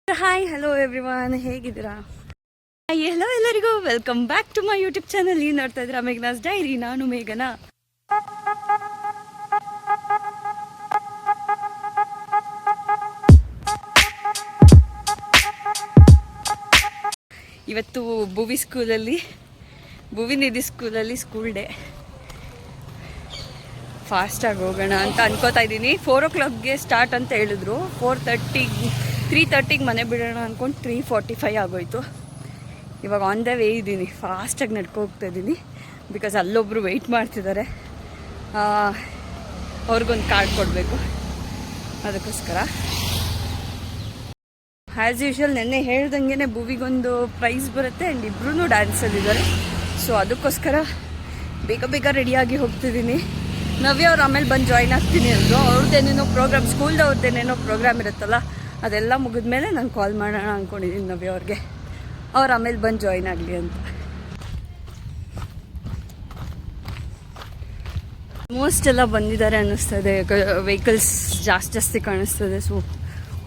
Hi hello everyone, ಹೇಗಿದ್ದೀರಾ? Hello ಎಲ್ಲರಿಗೂ welcome back to my YouTube channel. ನೀವು ನೋಡ್ತಾ ಇದ್ದೀರಾ ಮೇಘನಾಸ್ ಡೈರಿ. ನಾನು ಮೇಘನಾ. ಇವತ್ತು ಭುವಿ ನಿಧಿ ಸ್ಕೂಲಲ್ಲಿ ಸ್ಕೂಲ್ ಡೇ. ಫಾಸ್ಟಾಗಿ ಹೋಗೋಣ ಅಂತ ಅನ್ಕೋತಾ ಇದ್ದೀನಿ. 4 o'clockಗೆ ಸ್ಟಾರ್ಟ್ ಅಂತ ಹೇಳಿದ್ರು. 3:30ಗೆ ಮನೆ ಬಿಡೋಣ ಅಂದ್ಕೊಂಡು 3:45 ಆಗೋಯ್ತು. ಇವಾಗ ಆನ್ ದ ವೇ ಇದ್ದೀನಿ. ಫಾಸ್ಟಾಗಿ ನಡ್ಕೊ ಹೋಗ್ತಾ ಇದ್ದೀನಿ. ಬಿಕಾಸ್ ಅಲ್ಲೊಬ್ಬರು ವೆಯ್ಟ್ ಮಾಡ್ತಿದ್ದಾರೆ. ಅವ್ರಿಗೊಂದು ಕಾರ್ಡ್ ಕೊಡಬೇಕು, ಅದಕ್ಕೋಸ್ಕರ. ಆ್ಯಸ್ ಯೂಶ್ವಲ್ ನೆನ್ನೆ ಹೇಳ್ದಂಗೆ ಭುವಿಗೊಂದು ಪ್ರೈಸ್ ಬರುತ್ತೆ ಆ್ಯಂಡ್ ಇಬ್ಬರೂ ಡ್ಯಾನ್ಸಲ್ಲಿದ್ದಾರೆ. ಸೊ ಅದಕ್ಕೋಸ್ಕರ ಬೇಗ ರೆಡಿಯಾಗಿ ಹೋಗ್ತಿದ್ದೀನಿ. ನವ್ಯ ಅವ್ರು ಆಮೇಲೆ ಬಂದು ಜಾಯ್ನ್ ಆಗ್ತೀನಿ ಅಂದರು. ಅವ್ರದ್ದೇನೇನೋ ಪ್ರೋಗ್ರಾಮ್, ಸ್ಕೂಲ್ದವ್ರದ್ದೇನೇನೋ ಪ್ರೋಗ್ರಾಮ್ ಇರುತ್ತಲ್ಲ, ಅದೆಲ್ಲ ಮುಗಿದ್ಮೇಲೆ ನಾನು ಕಾಲ್ ಮಾಡೋಣ ಅಂದ್ಕೊಂಡಿದ್ದೀನಿ ನವ್ಯ ಅವ್ರಿಗೆ. ಅವ್ರು ಆಮೇಲೆ ಬಂದು ಜಾಯ್ನ್ ಆಗಲಿ ಅಂತ. ಆಲ್ಮೋಸ್ಟ್ ಎಲ್ಲ ಬಂದಿದ್ದಾರೆ ಅನ್ನಿಸ್ತದೆ. ವೆಹಿಕಲ್ಸ್ ಜಾಸ್ತಿ ಕಾಣಿಸ್ತದೆ. ಸೊ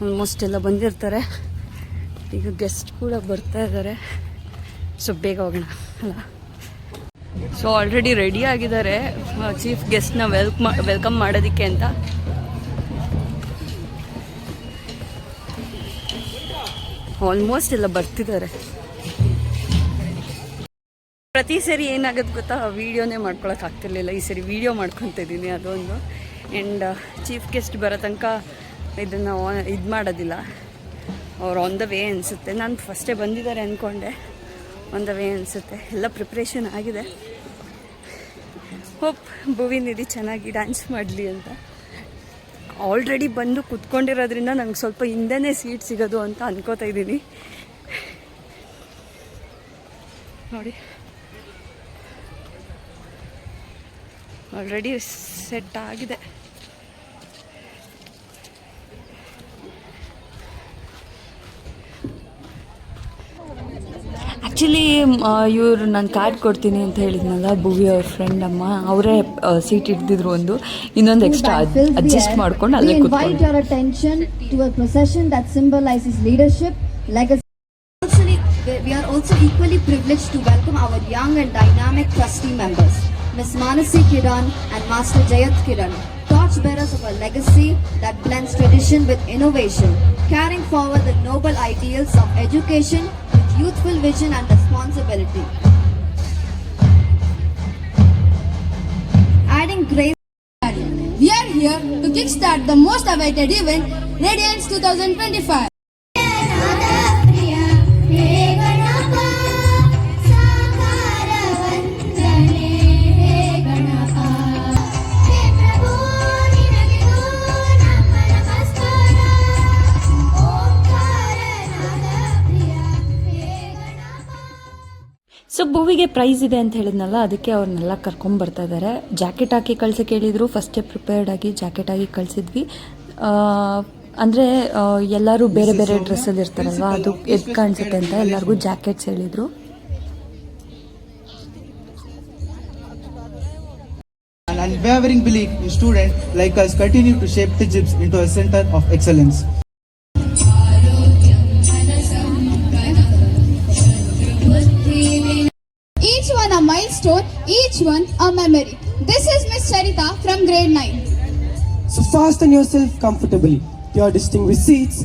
ಆಲ್ಮೋಸ್ಟ್ ಎಲ್ಲ ಬಂದಿರ್ತಾರೆ. ಈಗ ಗೆಸ್ಟ್ ಕೂಡ ಬರ್ತಾ ಇದ್ದಾರೆ. ಸೊ ಬೇಗ ಹೋಗೋಣ ಅಲ್ಲ. ಸೊ ಆಲ್ರೆಡಿ ರೆಡಿ ಆಗಿದ್ದಾರೆ ಚೀಫ್ ಗೆಸ್ಟ್ನ ವೆಲ್ಕಮ್ ಮಾಡೋದಕ್ಕೆ ಅಂತ. ಆಲ್ಮೋಸ್ಟ್ ಎಲ್ಲ ಬರ್ತಿದ್ದಾರೆ. ಪ್ರತಿ ಸರಿ ಏನಾಗುತ್ತೆ ಗೊತ್ತಾ, ವೀಡಿಯೋನೇ ಮಾಡ್ಕೊಳಕ್ಕೆ ಆಗ್ತಿರ್ಲಿಲ್ಲ. ಈ ಸರಿ ವೀಡಿಯೋ ಮಾಡ್ಕೊತ ಇದ್ದೀನಿ, ಅದೊಂದು. ಆ್ಯಂಡ್ ಚೀಫ್ ಗೆಸ್ಟ್ ಬರೋ ತನಕ ಇದನ್ನು ಇದು ಮಾಡೋದಿಲ್ಲ. ಅವ್ರು ಆನ್ ದ ವೇ ಅನಿಸುತ್ತೆ. ನಾನು ಫಸ್ಟೇ ಬಂದಿದ್ದಾರೆ ಅಂದ್ಕೊಂಡೆ. ಆನ್ ದ ವೇ ಅನಿಸುತ್ತೆ. ಎಲ್ಲ ಪ್ರಿಪ್ರೇಷನ್ ಆಗಿದೆ. ಹೋಪ್ ಭುವಿ ನಿಧಿ ಚೆನ್ನಾಗಿ ಡ್ಯಾನ್ಸ್ ಮಾಡಲಿ ಅಂತ. ಆಲ್ರೆಡಿ ಬಂದು ಕುತ್ಕೊಂಡಿರೋದ್ರಿಂದ ನಂಗೆ ಸ್ವಲ್ಪ ಹಿಂದೆನೇ ಸೀಟ್ ಸಿಗೋದು ಅಂತ ಅನ್ಕೋತಾ ಇದ್ದೀನಿ. ನೋಡಿ, ಆಲ್ರೆಡಿ ಸೆಟ್ ಆಗಿದೆ. ಆ್ಯಕ್ಚುಲಿ ಇವರು ನಾನು ಕಾರ್ಡ್ ಕೊಡ್ತೀನಿ ಅಂತ ಹೇಳಿದ್ನಲ್ಲ, ಭುವಿ ಅವ್ರ ಫ್ರೆಂಡ್ ಅಮ್ಮ, ಅವರೇ ಸೀಟ್ ಹಿಡ್ದಿದ್ರು. ಇನ್ನೊಂದು ಎಕ್ಸ್ಟ್ರಾ ಅಡ್ಜಸ್ಟ್ ಮಾಡ್ಕೊಂಡು ಅಲ್ಲೇ ಕೂತ್ಕೊಂಡು. We are also equally privileged to welcome our young and dynamic trustee members, Ms. Manasi Kiran and Master Jayat Kiran, torchbearers of a legacy that blends tradition with innovation, carrying forward the noble ideals of education with youthful vision and responsibility. Adding grace. We are here to kickstart the most awaited event, Radiance 2025. So ಭುವಿಗೆ prize ಇದೆ ಅಂತ ಹೇಳಿದ್ನಲ್ಲ, ಅದಕ್ಕೆ ಅವ್ರನ್ನೆಲ್ಲ ಕರ್ಕೊಂಬರ್ತಾ ಇದ್ದಾರೆ. Jacket ಹಾಕಿ ಕಳ್ಸೋಕೆ ಹೇಳಿದರು. ಫಸ್ಟೇ prepared ಆಗಿ ಜಾಕೆಟ್ ಆಗಿ ಕಳಿಸಿದ್ವಿ. ಅಂದರೆ ಎಲ್ಲರೂ ಬೇರೆ ಬೇರೆ ಡ್ರೆಸ್ಸಲ್ಲಿ ಇರ್ತಾರಲ್ವ, ಅದು ಎದ್ದು ಕಾಣಿಸುತ್ತೆ ಅಂತ ಎಲ್ಲರಿಗೂ ಜಾಕೆಟ್ಸ್ ಹೇಳಿದರು. An unwavering belief in students like us continue to shape the JIPS into a center of excellence. Each one a milestone, each one a memory. This is Miss Charita from grade 9. So fasten yourself comfortably to your distinguished seats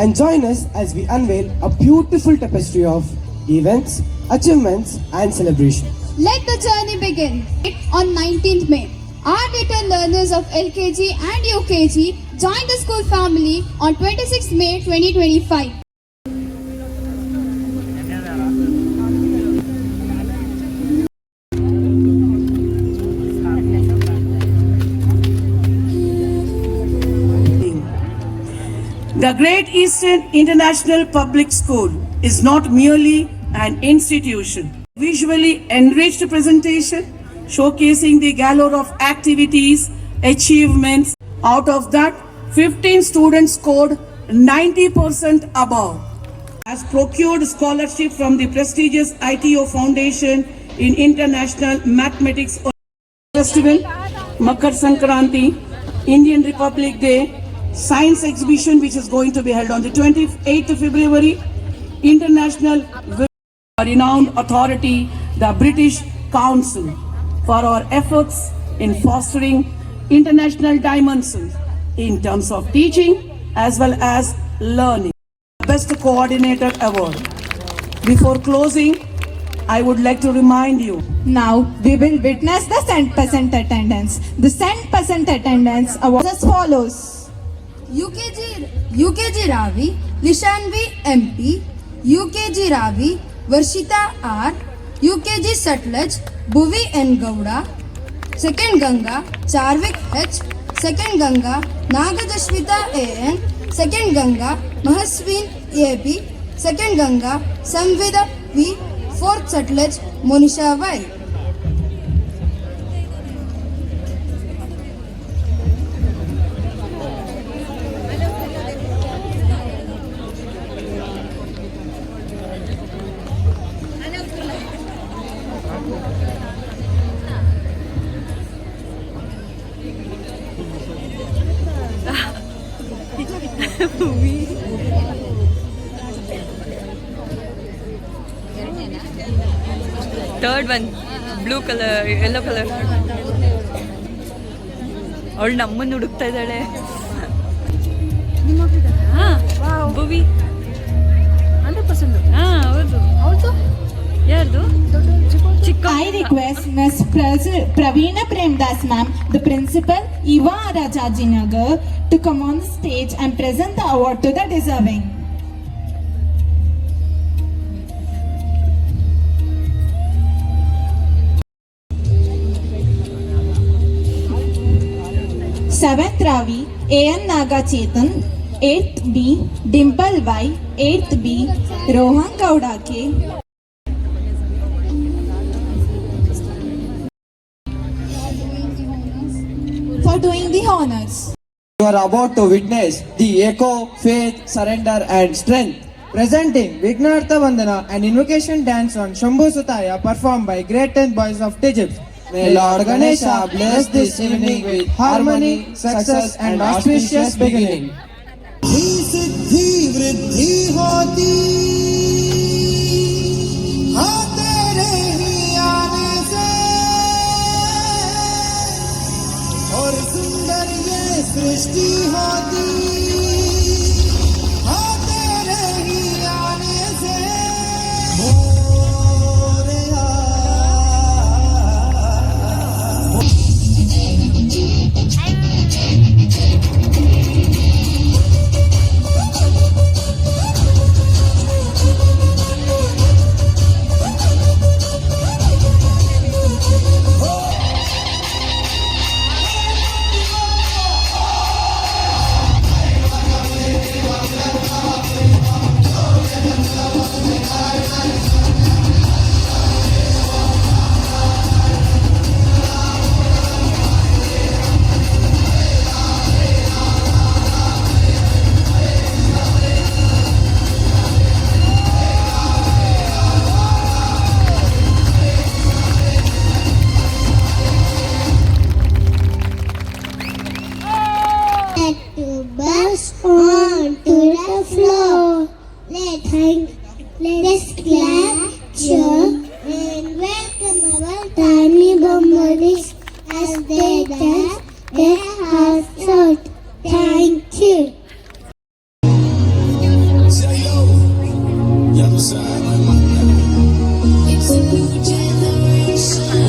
and join us as we unveil a beautiful tapestry of events, achievements and celebration. Let the journey begin. On 19th May, our little learners of LKG and UKG join the school family on 26th May 2025. The Great Eastern International Public School is not merely an institution. Visually enriched presentation showcasing the galore of activities, achievements. Out of that, 15 students scored 90% above. Has procured scholarship from the prestigious ITO Foundation in International Mathematics Festival, Makar Sankranti, Indian Republic Day, science exhibition which is going to be held on the 28th of February. International renowned authority, the British Council, for our efforts in fostering international dimensions in terms of teaching as well as learning. Best Coordinator Award. Before closing, I would like to remind you. Now we will witness the 100% attendance. The 100% attendance award as follows. UKG Ravi, Lishanvi MP, UKG Ravi, Varshita R, UKG Sutlej, Bhuvi N Gowda, Second Ganga, Charvik H, Second Ganga, Nagajashvita AN, Second Ganga, Mahaswin AP, Second Ganga, Samvida V, Fourth Sutlej, Monisha Y. Third one blue colour yellow colour. ಅವಳು ನಮ್ಮನ್ನು ಹುಡುಕ್ತಾ ಇದ್ದಾಳೆ. ಹಾಂ ಭುವಿ 100%. ಹಾಂ ಹೌದು. ಯಾರ್ದು ಚಿಕ್ಕ? I request Ms. Praveena Premdas ma'am, the principal, Eva Rajajinagar, to come on the stage and present the award to the deserving. Seventh Ravi, A.N. Naga Chetan, 8th B, Dimple Y, 8th B, Rohan Gowda K. For doing the honors. You are about to witness the echo, faith, surrender and strength. Presenting Vignartha Vandana, an invocation dance on Shambhu Sutaya performed by great 10 boys of Egypt. May Lord Ganesha bless this evening with harmony, success and auspicious beginning. सिद्धि वृद्धि होती हाँ तेरे ही आने से और सुंदर ये सृष्टि होती हाँ तेरे ही आने से Morya Let's clap, cheer, and welcome our tiny bumblbees as they dance their hearts out. Thank you. It's a new generation.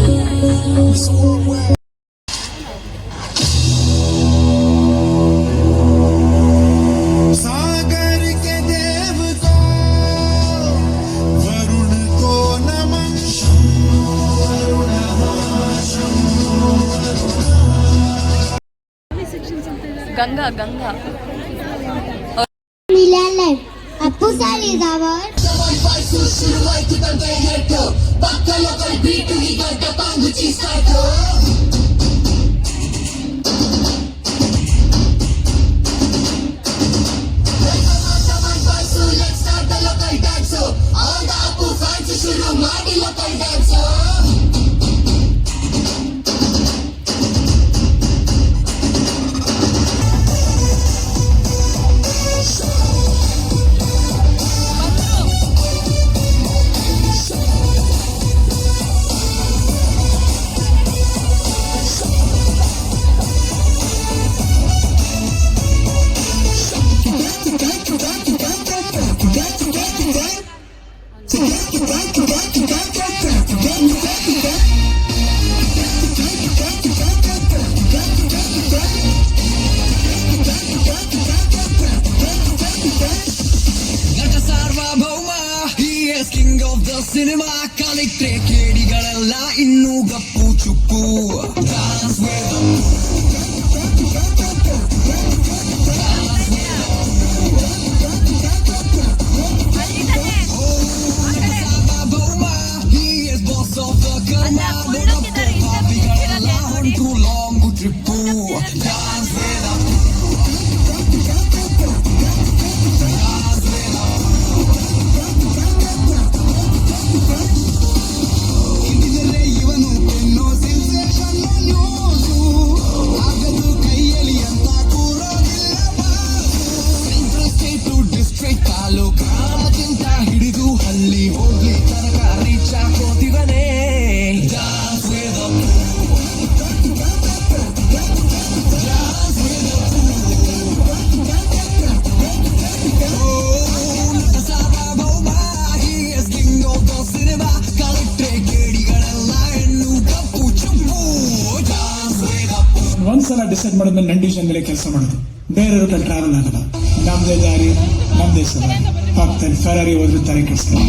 Ganga Ganga Milan, Appu sir is our. ಸಾರ್ವಭೌಮ he is king of the cinema ಕಲಿಟ್ರೆ ಕೇಡಿಗಳೆಲ್ಲ ಇನ್ನೂ ಗಪ್ಪು ಚುಪ್ಪು Dance with ಸಾರ್ವಭೌಮ he is boss of the karma ಪಾಪಿಗಳೆಲ್ಲ ಹೊಂಟ್ರು long trip Dance with ಇವನು ಪೆನ್ನೋ ಸೆನ್ಸೇಷನ್ ನ್ಯೂಸು ಆಗದು ಕೈಯಲ್ಲಿ ಅಂತ ಕೂರೋದಿಲ್ಲ central state to district taluk ಗ್ರಾಮಕ್ಕಿಂತ ಹಿಡಿದು ಹಳ್ಳಿ ಹೋಗ್ಲಿ ತನಕ ರೀಚ್ ಹಾಕೋತಿವನೇ Dance with a Dance with a ಸಾರ್ವಭೌಮ he is king of the cinema ಕಲಿಟ್ರೆ ಕೇಡಿಗಳೆಲ್ಲ ಹೆಣ್ಣು ಕಪ್ಪು ಚುಪ್ಪು Dance with a ಒಂದ್ಸಲ ಡಿಸೈಡ್ ಮಾಡಿದ್ಮೇಲೆ ನನ್ನ ಡಿಸಿಷನ್ ಮೇಲೆ ಕೆಲಸ ಮಾಡೋದು ಬೇರೆಯವ್ರ ಕಡೆ ಟ್ರಾವೆಲ್ ಆಗಲ್ಲ ನಮ್ದೇ ದಾರಿ ನಮ್ದೇ ಸವಾರಿ ಪಕ್ಕದಲ್ಲಿ ಫೆರಾರಿ ಹೋದ್ರೆ ತಲೆ ಕೆಡಿಸ್ತಾರೆ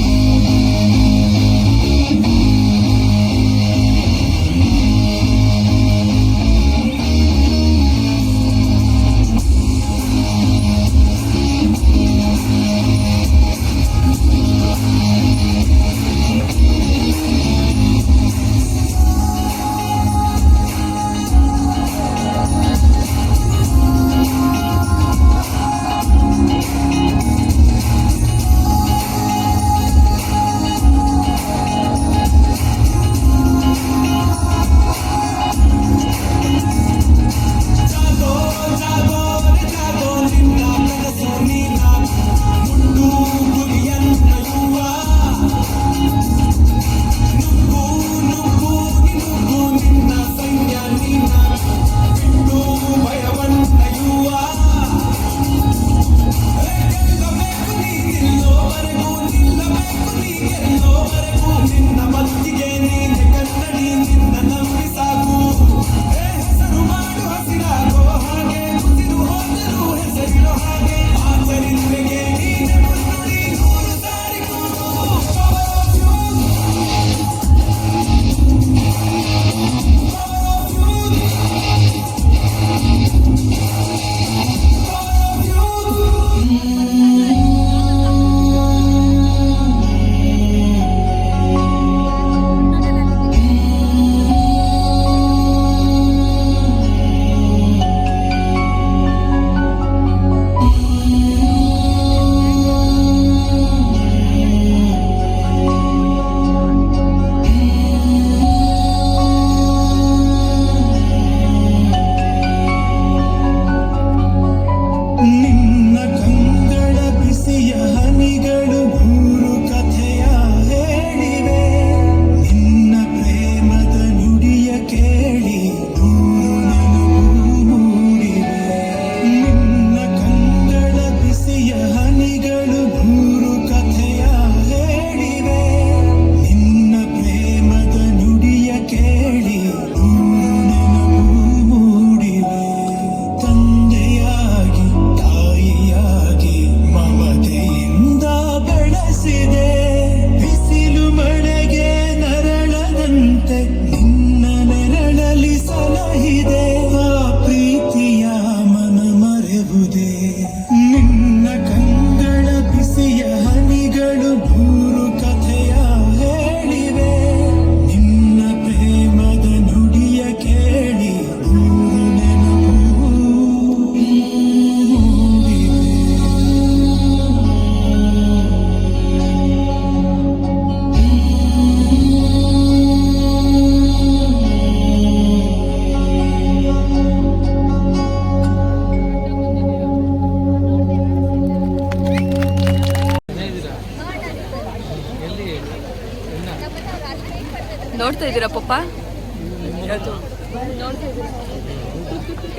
ನೋಡ್ತಾ ಇದ್ದೀರಾ ಪಪ್ಪ?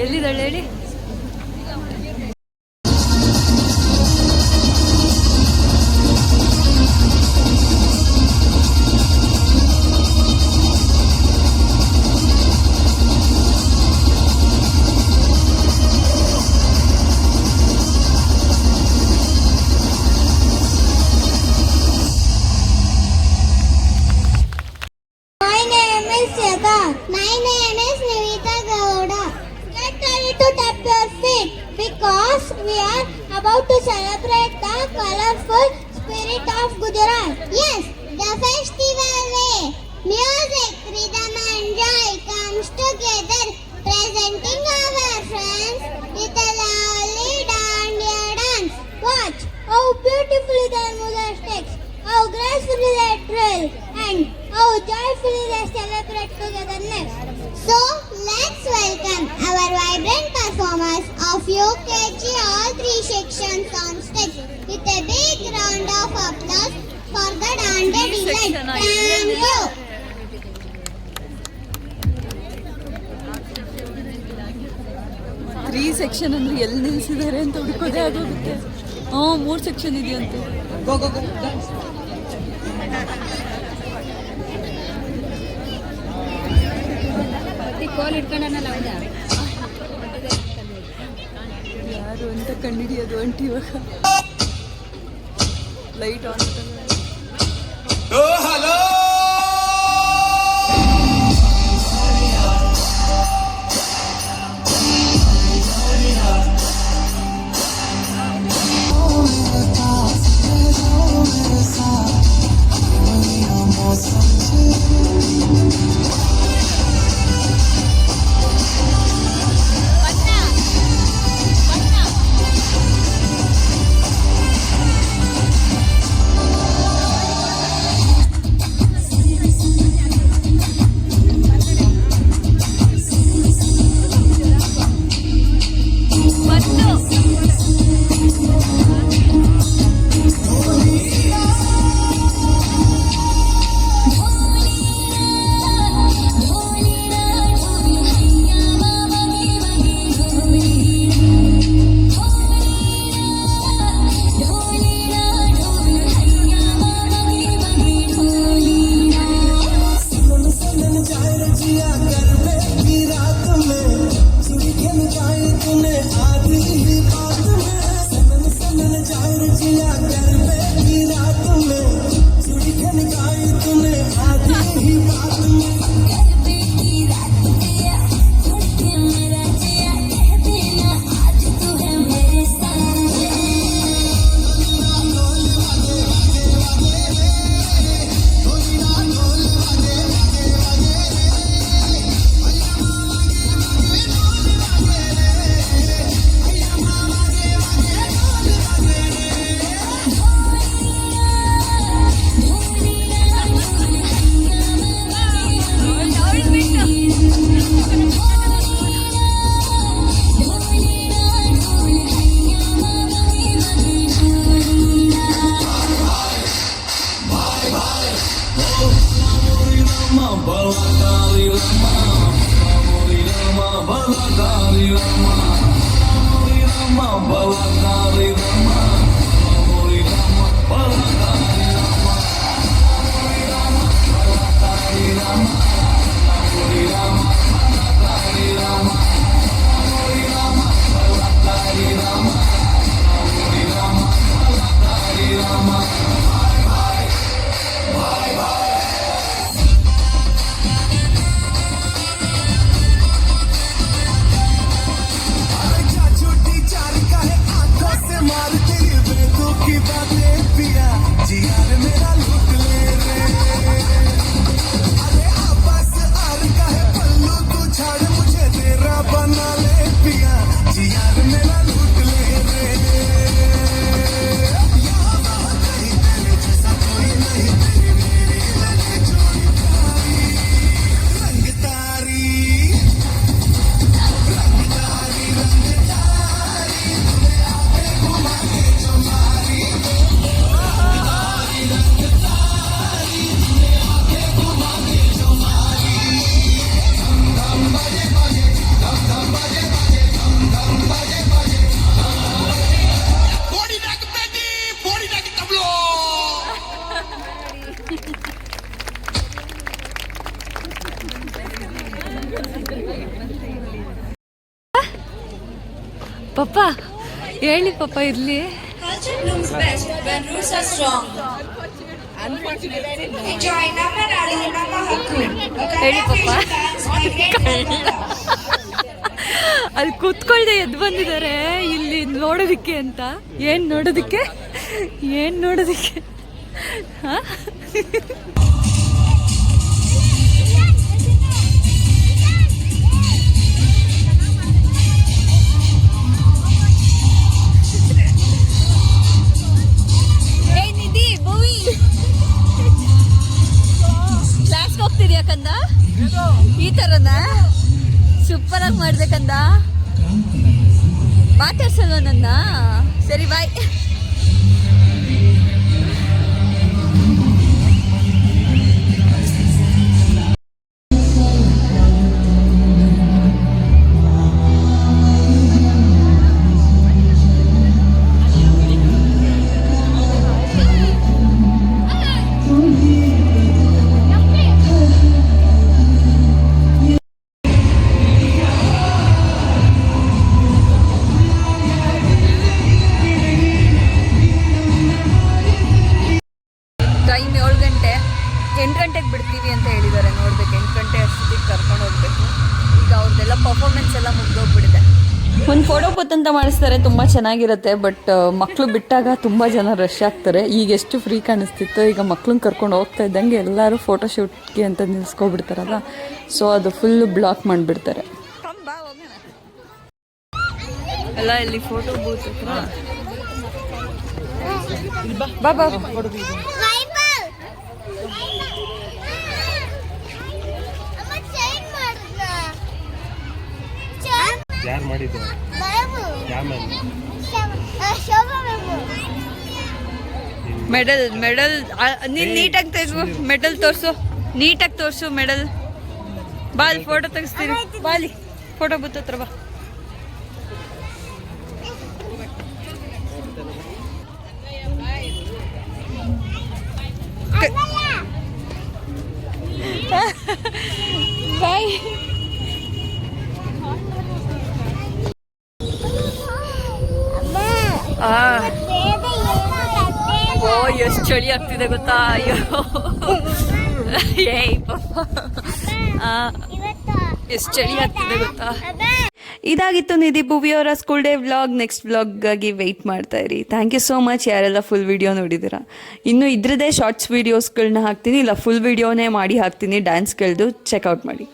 ಎಲ್ಲಿದ್ದಾಳೆ ಹೇಳಿ? My name is Nivita Gowda. Get ready to tap your feet because we are about to celebrate the colorful spirit of Gujarat. Yes, the festival way. Music, rhythm and joy comes together, presenting our friends with a lovely dandiya dance. Watch how beautifully the movers steps, how gracefully they trill, and how joyfully they celebrate togetherness. So, let's welcome our vibrant performers of UKG all 3 sections on stage with a big round of applause for the Dandiya delight. Thank you. Three section ಅಂದ್ರೆ ಎಲ್ಲಿ ನಿಲ್ಸಿದ್ದಾರೆ ಅಂತ ಹುಡುಕೋದೇ ಆಗೋಗುತ್ತೆ. 3 section ಇದೆಯಂತೆ. ಯಾರು ಅಂತ ಕಂಡಿಡಿಯೋದು ಅಂಟಿ ಇವಾಗ light on. ಪಪ್ಪ ಹೇಳಿ ಪಪ್ಪ ಇರ್ಲಿ. Culture blooms best when roots are strong. ಹೇಳಿ ಪಪ್ಪ. ಅಲ್ಲಿ ಕೂತ್ಕೊಳ್ದೆ ಎದ್ದು ಬಂದಿದ್ದಾರೆ ಇಲ್ಲಿ ನೋಡೋದಿಕ್ಕೆ ಅಂತ. ಏನ್ ನೋಡೋದಿಕ್ಕೆ ಹಾ? ಕ್ಲಾಸ್ಗೆ ಹೋಗ್ತಿದ್ಯಾ ಕಂದ? ಈ ಥರನ ಸೂಪರ್ ಆಗಿ ಮಾಡ್ಬೇಕಂದ. ಮಾತಾಡ್ಸಲ್ವ ನನ್ನ? ಸರಿ ಬಾಯ್. ಟೈಮ್ 7 ಗಂಟೆ, 8 ಗಂಟೆಗೆ ಬಿಡ್ತೀವಿ ಅಂತ ಹೇಳಿದ್ದಾರೆ. ನೋಡ್ಬೇಕು, 8 ಗಂಟೆ ಅಷ್ಟೊತ್ತಿಗೆ ಕರ್ಕೊಂಡು ಹೋಗ್ಬೇಕು. ಈಗ ಅವ್ರದ್ದೆಲ್ಲ ಪರ್ಫಾರ್ಮೆನ್ಸ್ ಎಲ್ಲ ಮುಗ್ದೋಗ್ಬಿಟ್ಟಿದೆ. ಒಂದು ಫೋಟೋ ಬೂತ್ ಅಂತ ಮಾಡಿಸ್ತಾರೆ, ತುಂಬ ಚೆನ್ನಾಗಿರುತ್ತೆ. ಬಟ್ ಮಕ್ಕಳು ಬಿಟ್ಟಾಗ ತುಂಬ ಜನ ರಶ್ ಆಗ್ತಾರೆ. ಈಗ ಎಷ್ಟು ಫ್ರೀ ಕಾಣಿಸ್ತಿತ್ತು, ಈಗ ಮಕ್ಳನ್ನ ಕರ್ಕೊಂಡು ಹೋಗ್ತಾ ಇದ್ದಂಗೆ ಎಲ್ಲರೂ ಫೋಟೋ ಶೂಟ್ಗೆ ಅಂತ ನಿಲ್ಸ್ಕೊಬಿಡ್ತಾರಲ್ಲ, ಸೊ ಅದು ಫುಲ್ಲು ಬ್ಲಾಕ್ ಮಾಡಿಬಿಡ್ತಾರೆ. ಎಲ್ಲ ಇಲ್ಲಿ ಫೋಟೋ ಬೂತ್ ಹತ್ರ ಬಾ ಬಾ ಯಾರು ಮಾಡಿದ್ದು? ಮೆಡಲ್ ನೀನು ನೀಟಾಗಿ ತೆಗು. ಮೆಡಲ್ ತೋರಿಸು, ನೀಟಾಗಿ ತೋರಿಸು ಮೆಡಲ್. ಬಾ ಅಲ್ಲಿ ಫೋಟೋ ತೆಗಿಸ್ತೀನಿ. ಬಾ ಅಲ್ಲಿ ಫೋಟೋ ಬೂತ್ ಹತ್ರ ಬಾ. ಬಾಯ್. ಓ ಎಷ್ಟು ಚಳಿ ಆಗ್ತಿದೆ ಗೊತ್ತಾ? ಅಯ್ಯೋ ಏಯ್ ಪಾಪ, ಎಷ್ಟು ಚಳಿ ಆಗ್ತಿದೆ ಗೊತ್ತಾ? ಇದಾಗಿತ್ತು ನಿಧಿ ಭುವಿಯವರ ಸ್ಕೂಲ್ ಡೇ ವ್ಲಾಗ್. ನೆಕ್ಸ್ಟ್ ವ್ಲಾಗಾಗಿ ವೆಯ್ಟ್ ಮಾಡ್ತಾ ಇರಿ. ಥ್ಯಾಂಕ್ ಯು ಸೋ ಮಚ್ ಯಾರೆಲ್ಲ ಫುಲ್ ವಿಡಿಯೋ ನೋಡಿದ್ದೀರಾ. ಇನ್ನು ಇದ್ರದ್ದೇ ಶಾರ್ಟ್ಸ್ ವೀಡಿಯೋಸ್ಗಳನ್ನ ಹಾಕ್ತೀನಿ, ಇಲ್ಲ ಫುಲ್ ವಿಡಿಯೋನೇ ಮಾಡಿ ಹಾಕ್ತೀನಿ ಡ್ಯಾನ್ಸ್ಗಳದ್ದು. ಚೆಕ್ಔಟ್ ಮಾಡಿ.